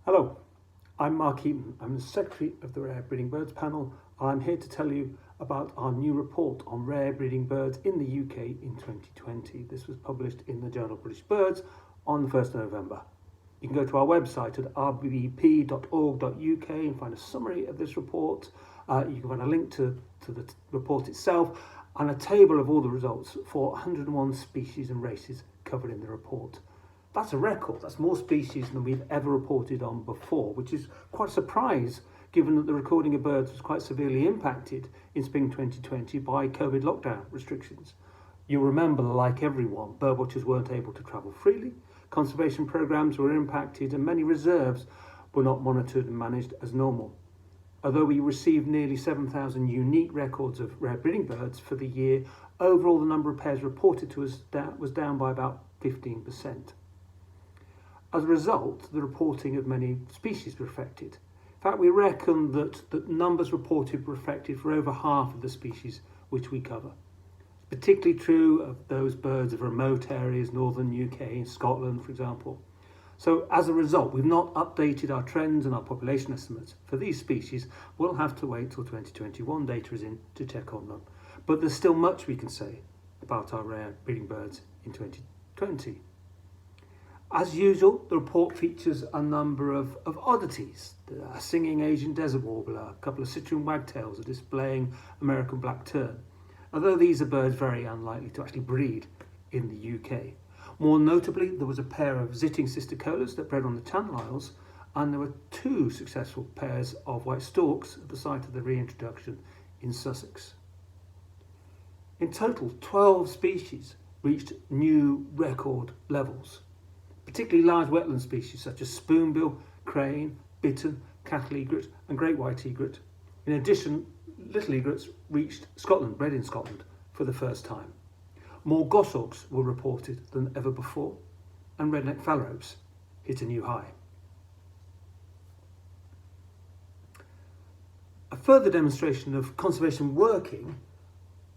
Hello, I'm Mark Eaton. I'm the Secretary of the Rare Breeding Birds Panel, and I'm here to tell you about our new report on rare breeding birds in the UK in 2020. This was published in the journal British Birds on the 1st of November. You can go to our website at rbp.org.uk and find a summary of this report. You can find a link to the report itself and a table of all the results for 101 species and races covered in the report. That's a record. That's more species than we've ever reported on before, which is quite a surprise given that the recording of birds was quite severely impacted in spring 2020 by COVID lockdown restrictions. You'll remember that, like everyone, birdwatchers weren't able to travel freely, conservation programmes were impacted, and many reserves were not monitored and managed as normal. Although we received nearly 7,000 unique records of rare breeding birds for the year, overall the number of pairs reported to us was down by about 15%. As a result, the reporting of many species were affected. In fact, we reckon that the numbers reported were affected for over half of the species which we cover. It's particularly true of those birds of remote areas, northern UK, Scotland, for example. So as a result, we've not updated our trends and our population estimates for these species. We'll have to wait till 2021 data is in to check on them. But there's still much we can say about our rare breeding birds in 2020. As usual, the report features a number of oddities. A singing Asian desert warbler, a couple of citroen wagtails, a displaying American black tern, although these are birds very unlikely to actually breed in the UK. More notably, there was a pair of zitting cisticolas that bred on the Channel Isles, and there were two successful pairs of white storks at the site of the reintroduction in Sussex. In total, 12 species reached new record levels. Particularly large wetland species such as spoonbill, crane, bittern, cattle egret and great white egret. In addition, little egrets reached Scotland, bred in Scotland, for the first time. More goshawks were reported than ever before, and redneck phalaropes hit a new high. A further demonstration of conservation working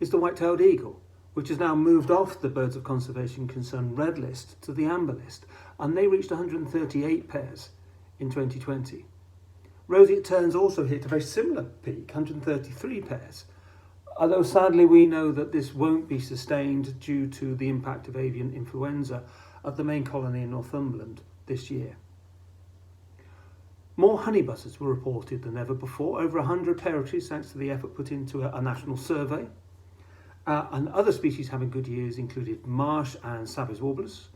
is the white-tailed eagle, which has now moved off the Birds of Conservation Concern red list to the amber list, and they reached 138 pairs in 2020. Roseate terns also hit a very similar peak, 133 pairs, although sadly we know that this won't be sustained due to the impact of avian influenza at the main colony in Northumberland this year. More honey buzzards were reported than ever before, over 100 territories thanks to the effort put into a national survey. And other species having good years included marsh and savage warblers,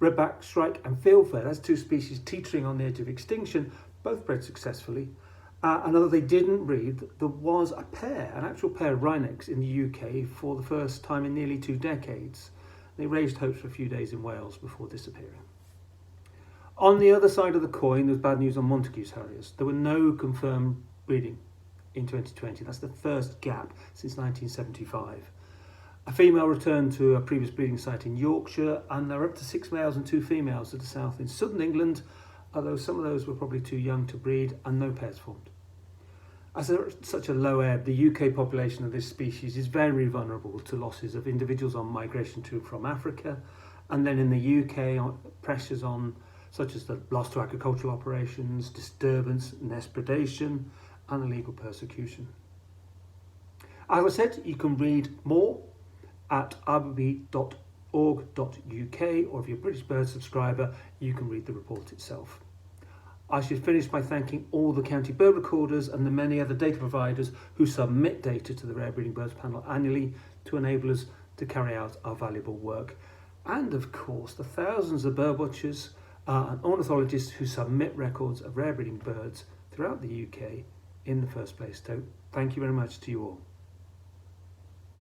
redback, shrike and fieldfare. That's two species teetering on the edge of extinction, both bred successfully. And although they didn't breed, there was an actual pair of wrynecks in the UK for the first time in nearly 2 decades. They raised hopes for a few days in Wales before disappearing. On the other side of the coin, there's bad news on Montagu's harriers. There were no confirmed breeding in 2020. That's the first gap since 1975. A female returned to a previous breeding site in Yorkshire, and there are up to 6 males and 2 females to the south in southern England, although some of those were probably too young to breed and no pairs formed. As there is such a low ebb, the UK population of this species is very vulnerable to losses of individuals on migration to and from Africa, and then in the UK pressures on such as the loss to agricultural operations, disturbance, nest predation and illegal persecution. As I said, you can read more at rbp.org.uk, or if you're a British Bird subscriber, you can read the report itself. I should finish by thanking all the county bird recorders and the many other data providers who submit data to the Rare Breeding Birds panel annually to enable us to carry out our valuable work. And of course, the thousands of birdwatchers and ornithologists who submit records of rare breeding birds throughout the UK in the first place. So thank you very much to you all.